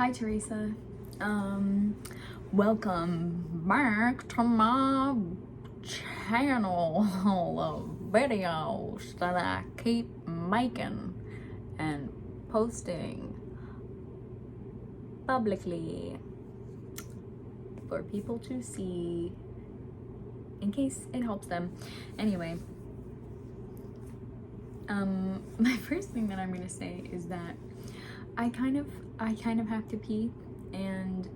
Hi Theresa. Welcome back to my channel of videos that I keep making and posting publicly for people to see in case it helps them. Anyway, my first thing that I'm gonna say is that I kind of have to pee, and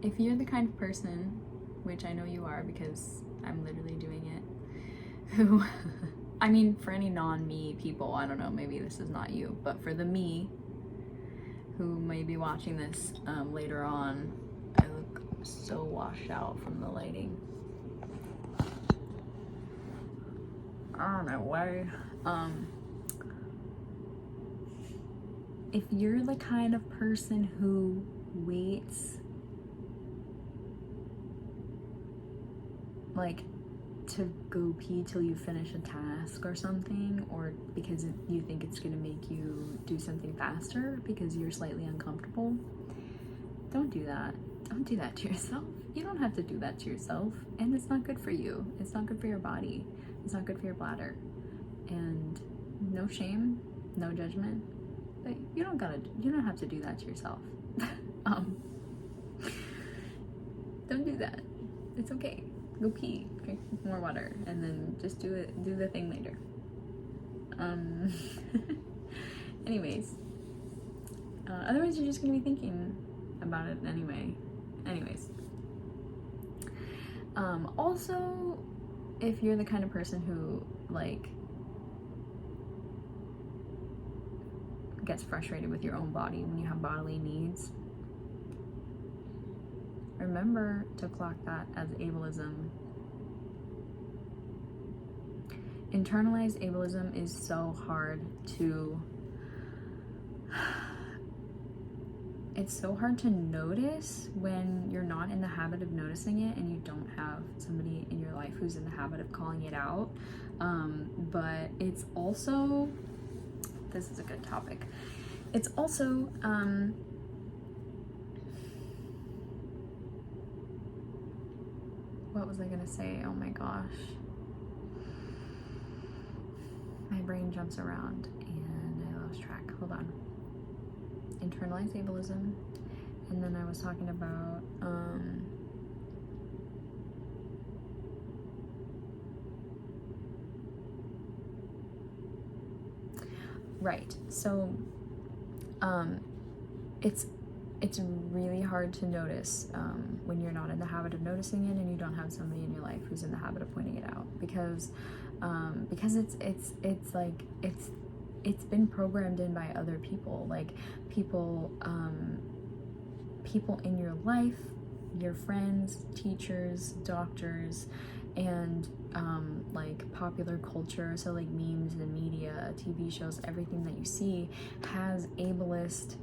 if you're the kind of person, which I know you are because I'm literally doing it, who, I mean, for any non-me people, I don't know, maybe this is not you, but for the me who may be watching this later on, I look so washed out from the lighting. Anyway, if you're the kind of person who waits like to go pee till you finish a task or something, or because you think it's gonna make you do something faster because you're slightly uncomfortable, don't do that. Don't do that to yourself. You don't have to do that to yourself, and it's not good for you. It's not good for your body. It's not good for your bladder. And no shame, no judgment. But you don't have to do that to yourself. Don't do that. It's okay. Go pee, drink more water, and then just do the thing later. Anyways, otherwise you're just gonna be thinking about it anyway. Anyways, also, if you're the kind of person who like gets frustrated with your own body when you have bodily needs, remember to clock that as ableism. Internalized ableism is so hard to, it's so hard to notice when you're not in the habit of noticing it and you don't have somebody in your life who's in the habit of calling it out. But it's also, this is a good topic. It's also, what was I gonna say? Oh my gosh. My brain jumps around and I lost track. Hold on. Internalized ableism. And then I was talking about, right. So, it's really hard to notice when you're not in the habit of noticing it and you don't have somebody in your life who's in the habit of pointing it out, because it's like it's been programmed in by other people, like people in your life, your friends, teachers, doctors, and like popular culture, so like memes and media, TV shows, everything that you see has ableist,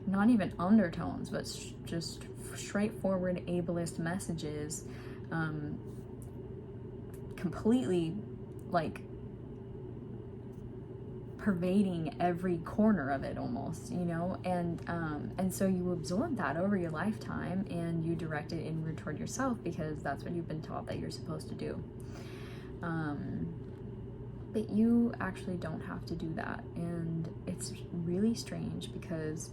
not even undertones, but just straightforward ableist messages, completely like pervading every corner of it almost, you know, and so you absorb that over your lifetime and you direct it inward toward yourself because that's what you've been taught that you're supposed to do. But you actually don't have to do that, and it's really strange because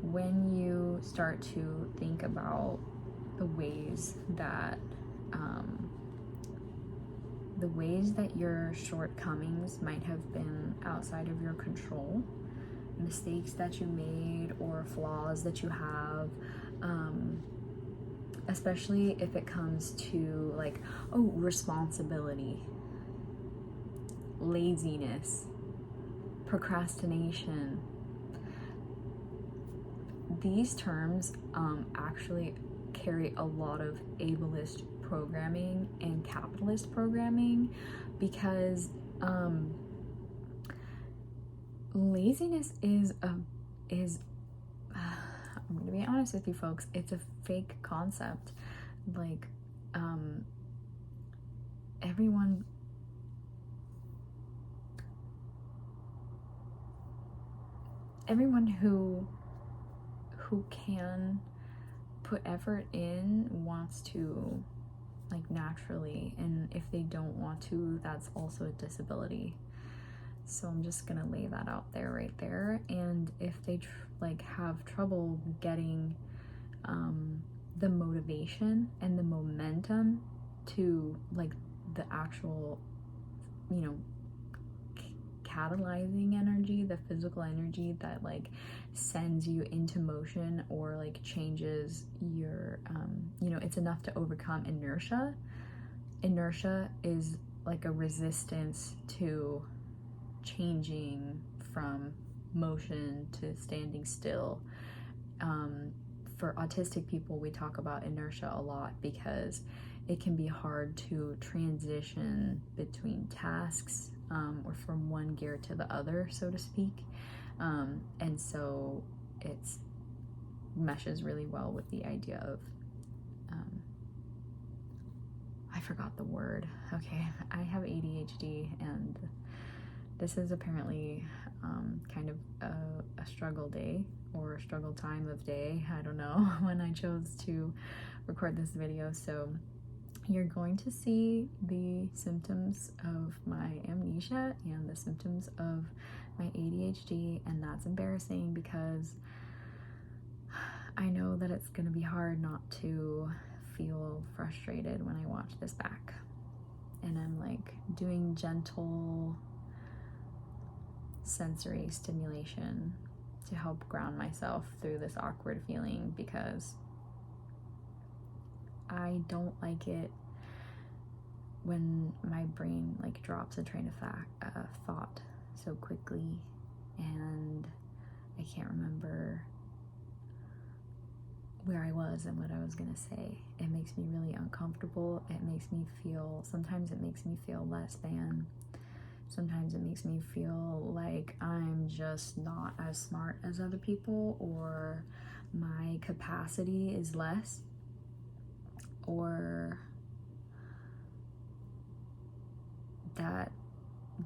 when you start to think about the ways that your shortcomings might have been outside of your control, mistakes that you made or flaws that you have, especially if it comes to like, oh, responsibility, laziness, procrastination. These terms actually carry a lot of ableist programming and capitalist programming, because laziness is I'm gonna be honest with you folks, it's a fake concept. Like everyone who who can put effort in wants to, like, naturally, and if they don't want to, that's also a disability. So I'm just gonna lay that out there right there. And if they like have trouble getting the motivation and the momentum to, like, the actual, you know, catalyzing energy, the physical energy that, like, sends you into motion or, like, changes your, you know, it's enough to overcome inertia. Inertia is like a resistance to changing from motion to standing still. For autistic people, we talk about inertia a lot because it can be hard to transition between tasks, or from one gear to the other, so to speak. And so it's meshes really well with the idea of, I forgot the word. Okay, I have ADHD, and this is apparently kind of a struggle day, or a struggle time of day, I don't know, when I chose to record this video. So you're going to see the symptoms of my amnesia and the symptoms of my ADHD, and that's embarrassing because I know that it's gonna be hard not to feel frustrated when I watch this back. And I'm like doing gentle sensory stimulation to help ground myself through this awkward feeling, because I don't like it when my brain, like, drops a train of thought so quickly and I can't remember where I was and what I was gonna say. It makes me really uncomfortable. It makes me feel, sometimes it makes me feel less than. Sometimes it makes me feel like I'm just not as smart as other people, or my capacity is less, or that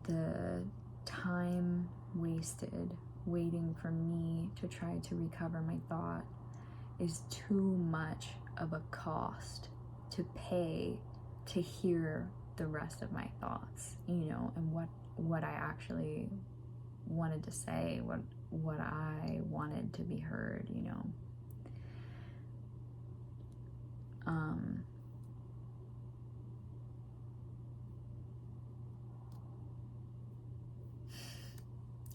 the time wasted waiting for me to try to recover my thought is too much of a cost to pay to hear the rest of my thoughts, you know, and what I actually wanted to say, what I wanted to be heard, you know.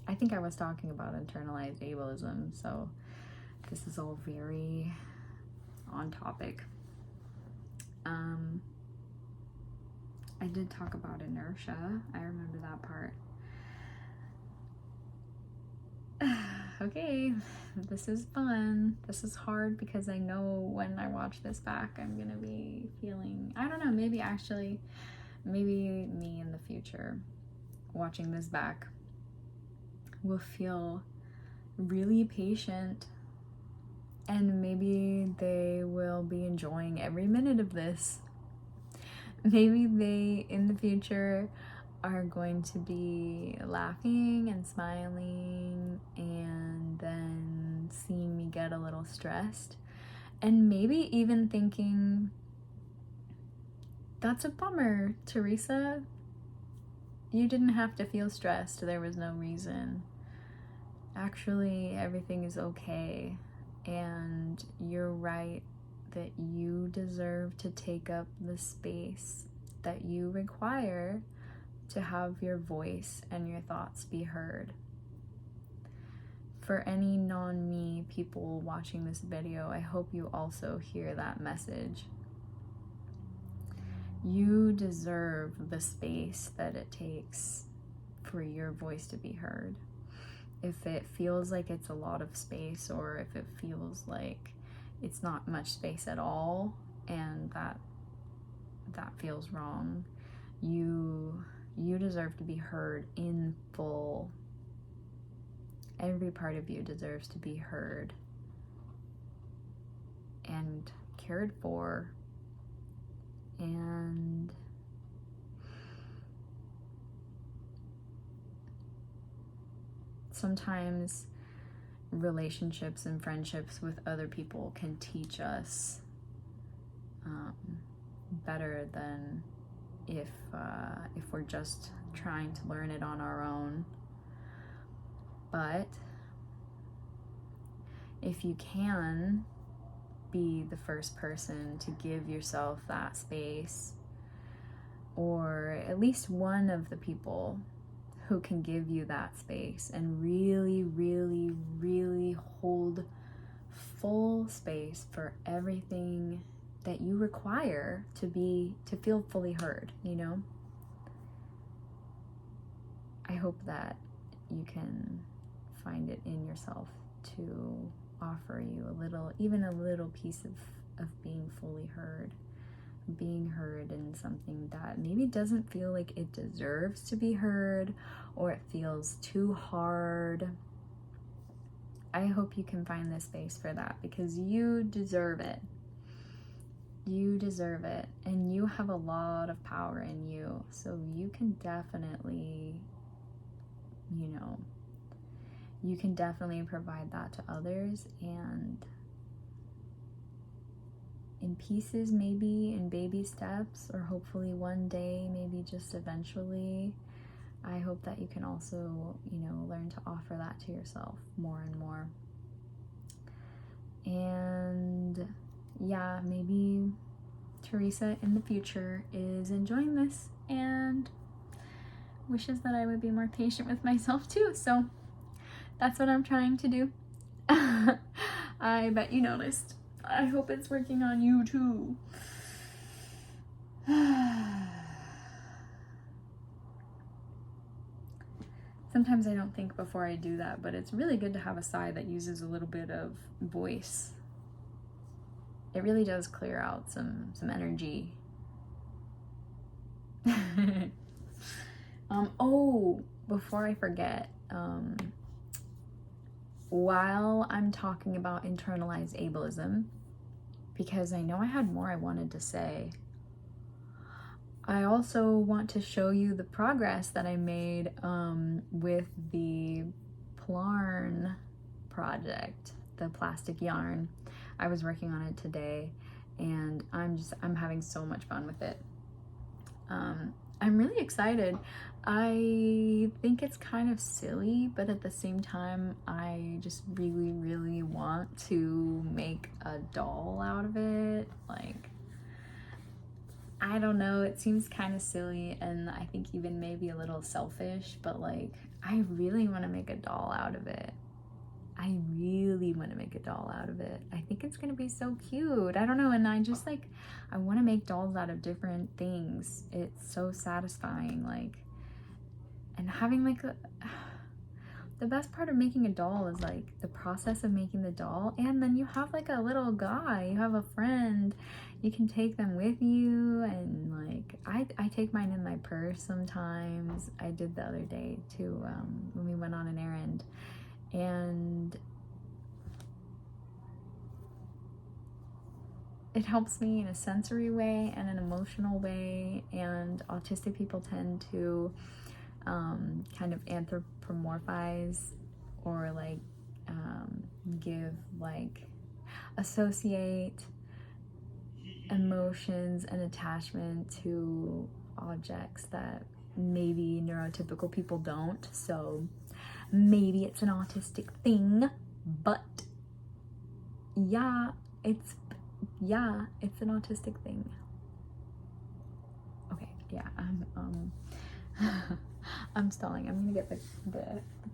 I think I was talking about internalized ableism, so this is all very on topic. I did talk about inertia. I remember that part. Okay, this is fun. This is hard because I know when I watch this back, I'm gonna be feeling, I don't know, maybe me in the future watching this back will feel really patient, and maybe they will be enjoying every minute of this. Maybe they, in the future, are going to be laughing and smiling and then seeing me get a little stressed, and maybe even thinking, that's a bummer, Theresa. You didn't have to feel stressed. There was no reason. Actually, everything is okay, and you're right that you deserve to take up the space that you require to have your voice and your thoughts be heard. For any non-me people watching this video, I hope you also hear that message. You deserve the space that it takes for your voice to be heard. If it feels like it's a lot of space, or if it feels like it's not much space at all, and that feels wrong, you deserve to be heard in full. Every part of you deserves to be heard and cared for, and sometimes relationships and friendships with other people can teach us better than if we're just trying to learn it on our own. But if you can be the first person to give yourself that space, or at least one of the people who can give you that space and really, really, really hold full space for everything that you require to feel fully heard, you know? I hope that you can find it in yourself to offer you even a little piece of being fully heard. Being heard in something that maybe doesn't feel like it deserves to be heard, or it feels too hard. I hope you can find the space for that, because you deserve it. You deserve it, and you have a lot of power in you, so you can definitely, you can definitely provide that to others, and in pieces, maybe in baby steps, or hopefully one day, maybe just eventually. I hope that you can also, learn to offer that to yourself more and more. And yeah, maybe Theresa in the future is enjoying this and wishes that I would be more patient with myself too. So that's what I'm trying to do. I bet you noticed. I hope it's working on you too. Sometimes I don't think before I do that, but it's really good to have a side that uses a little bit of voice. It really does clear out some energy. Oh, before I forget, while I'm talking about internalized ableism, because I know I had more I wanted to say, I also want to show you the progress that I made with the Plarn project, the plastic yarn. I was working on it today, and I'm having so much fun with it. I'm really excited. I think it's kind of silly, but at the same time, I just really, really want to make a doll out of it. Like, I don't know, it seems kind of silly, and I think even maybe a little selfish, but like, I really want to make a doll out of it. I really want to make a doll out of it. I think it's gonna be so cute. I don't know, and I just like, I want to make dolls out of different things. It's so satisfying, like, and having like the best part of making a doll is like the process of making the doll, and then you have like a little guy, you have a friend, you can take them with you, and like I take mine in my purse sometimes. I did the other day too, when we went on an errand, and it helps me in a sensory way and an emotional way, and autistic people tend to kind of anthropomorphize or like give, like, associate emotions and attachment to objects that maybe neurotypical people don't. So maybe it's an autistic thing, but yeah, it's an autistic thing. Okay, yeah, I'm stalling. I'm gonna get the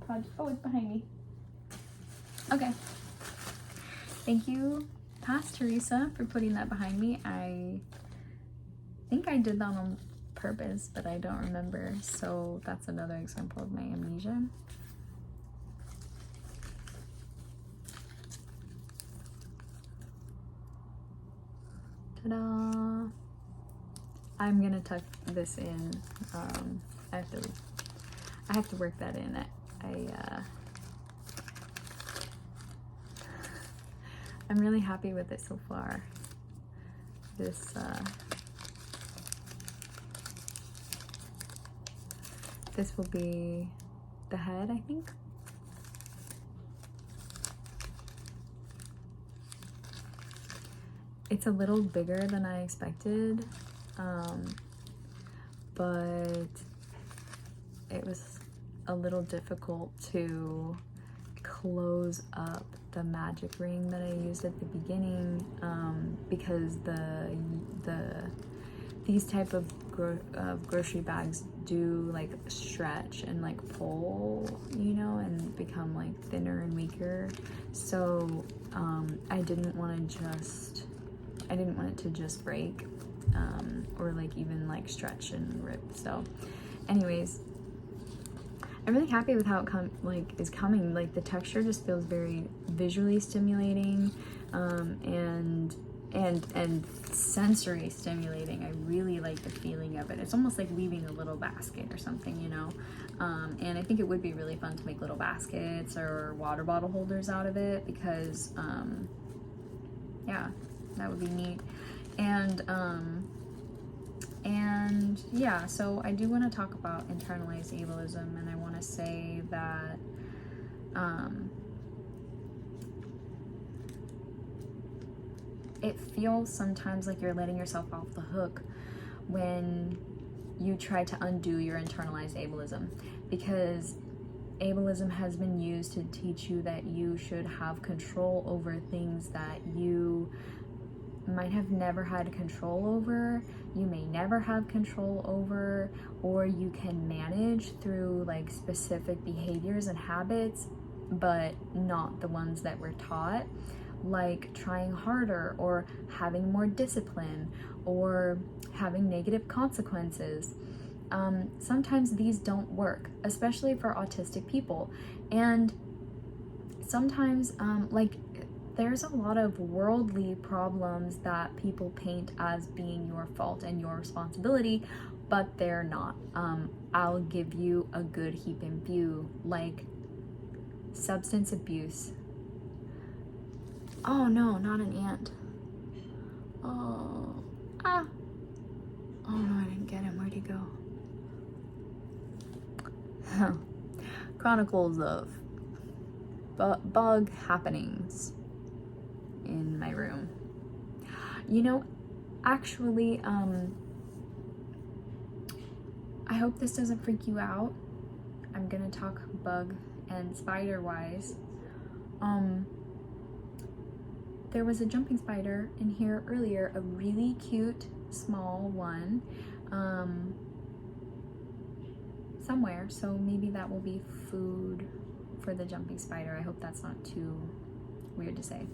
pod. Oh, it's behind me. Okay. Thank you, past Theresa, for putting that behind me. I think I did that on purpose, but I don't remember. So that's another example of my amnesia. Ta-da! I'm gonna tuck this in. I have to work that in. I'm really happy with it so far. This will be the head, I think. it's a little bigger than I expected, but it was a little difficult to close up the magic ring that I used at the beginning, because these type of grocery bags do like stretch and like pull, you know, and become like thinner and weaker. So I didn't want it to just break, or like even like stretch and rip. So anyways, I'm really happy with how it is coming. Like the texture just feels very visually stimulating, and sensory stimulating. I really like the feeling of it. It's almost like weaving a little basket or something, you know. And I think it would be really fun to make little baskets or water bottle holders out of it, because yeah, that would be neat. And yeah, so I do want to talk about internalized ableism, and I want to say that it feels sometimes like you're letting yourself off the hook when you try to undo your internalized ableism, because ableism has been used to teach you that you should have control over things that you might have never had control over, you may never have control over, or you can manage through like specific behaviors and habits, but not the ones that we're taught, like trying harder or having more discipline or having negative consequences. Sometimes these don't work, especially for autistic people. And sometimes like there's a lot of worldly problems that people paint as being your fault and your responsibility, but they're not. I'll give you a good heap in view, like substance abuse. Oh no, not an ant. Oh, ah. Oh no, I didn't get him. Where'd he go? Chronicles of bug happenings in my room. You know, actually, I hope this doesn't freak you out. I'm gonna talk bug and spider wise. There was a jumping spider in here earlier, a really cute small one, somewhere, so maybe that will be food for the jumping spider. I hope that's not too weird to say.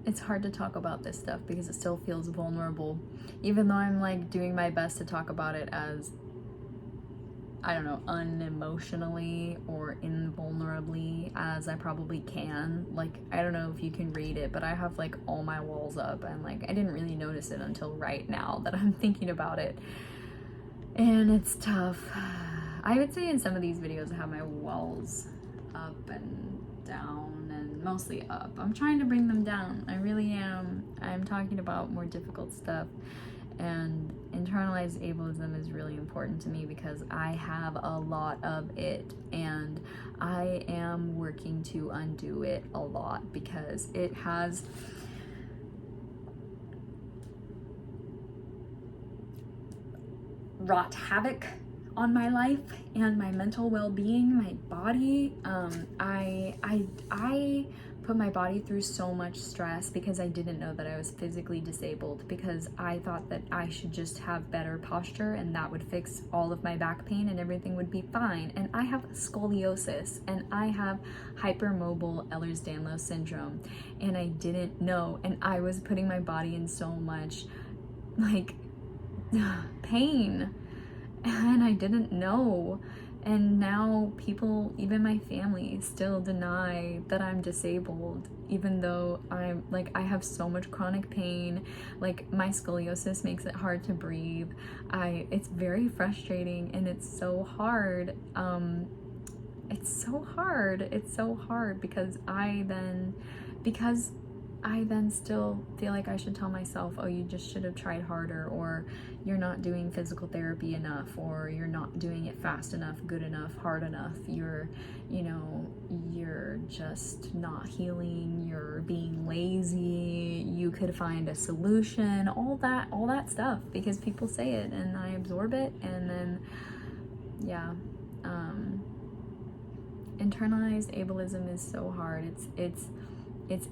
It's hard to talk about this stuff because it still feels vulnerable, even though I'm like doing my best to talk about it as, I don't know, unemotionally or invulnerably as I probably can. Like, I don't know if you can read it, but I have like all my walls up, and like I didn't really notice it until right now that I'm thinking about it, and it's tough. I would say in some of these videos I have my walls up and down, and mostly up. I'm trying to bring them down. I really am. I'm talking about more difficult stuff, and internalized ableism is really important to me because I have a lot of it, and I am working to undo it a lot because it has wrought havoc on my life and my mental well-being, my body. I put my body through so much stress because I didn't know that I was physically disabled, because I thought that I should just have better posture and that would fix all of my back pain and everything would be fine. And I have scoliosis and I have hypermobile Ehlers-Danlos syndrome, and I didn't know, and I was putting my body in so much like pain, and I didn't know. And now people, even my family, still deny that I'm disabled, even though I'm like, I have so much chronic pain. Like, my scoliosis makes it hard to breathe. It's very frustrating, and it's so hard it's so hard. It's so hard because I then still feel like I should tell myself, oh, you just should have tried harder, or you're not doing physical therapy enough, or you're not doing it fast enough, good enough, hard enough, you're just not healing, you're being lazy, you could find a solution, all that stuff, because people say it and I absorb it, and then yeah. Internalized ableism is so hard. It's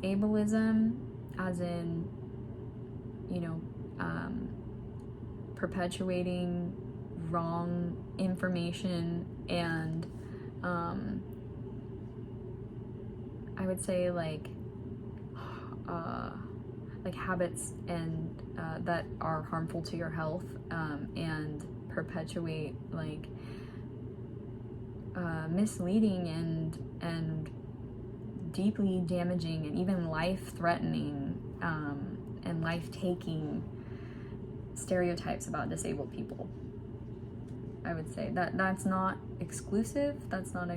ableism as in, perpetuating wrong information and I would say like habits and that are harmful to your health, and perpetuate like misleading and deeply damaging and even life-threatening and life-taking stereotypes about disabled people. I would say that's not exclusive, that's not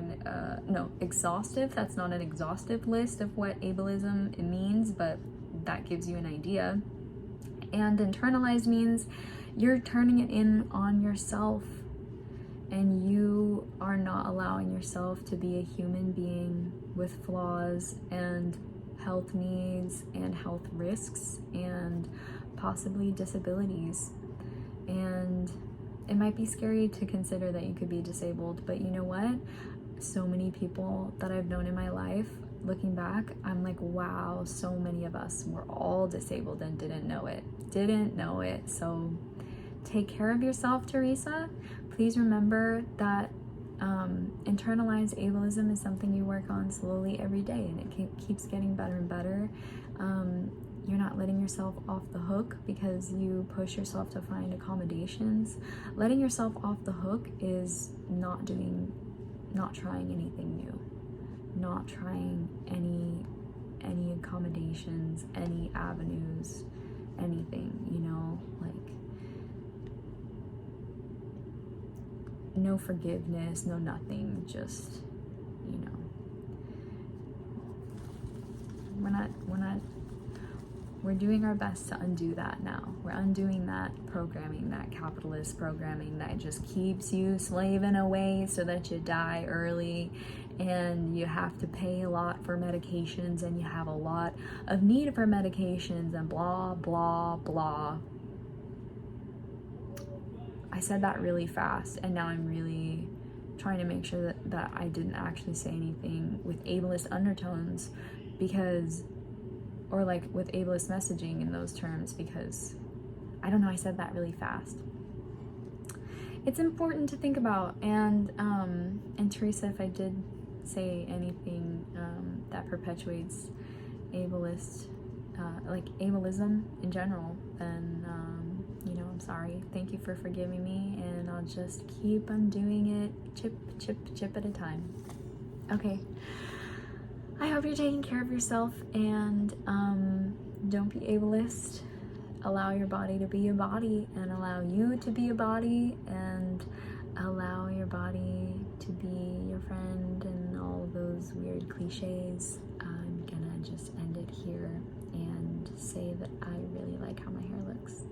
exhaustive, that's not an exhaustive list of what ableism means, but that gives you an idea. And internalized means you're turning it in on yourself, and you are not allowing yourself to be a human being with flaws and health needs and health risks and possibly disabilities. And it might be scary to consider that you could be disabled, but you know what? So many people that I've known in my life, looking back, I'm like, wow, so many of us were all disabled and didn't know it. So take care of yourself, Theresa. Please remember that internalized ableism is something you work on slowly every day, and it keeps getting better and better. You're not letting yourself off the hook because you push yourself to find accommodations. Letting yourself off the hook is not trying anything new, not trying any accommodations, any avenues, anything, like no forgiveness, no nothing, just, we're doing our best to undo that now. We're undoing that programming, that capitalist programming that just keeps you slaving away so that you die early and you have to pay a lot for medications and you have a lot of need for medications and blah, blah, blah. I said that really fast, and now I'm really trying to make sure that I didn't actually say anything with ableist undertones, or like with ableist messaging in those terms, because I don't know, I said that really fast. It's important to think about, and Theresa, if I did say anything that perpetuates ableism in general, then I'm sorry. Thank you for forgiving me, and I'll just keep undoing it chip at a time. Okay. I hope you're taking care of yourself, and don't be ableist. Allow your body to be a body, and allow you to be a body, and allow your body to be your friend, and all those weird cliches. I'm gonna just end it here and say that I really like how my hair looks.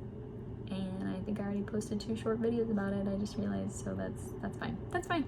And I think I already posted 2 short videos about it, I just realized, so that's fine. That's fine.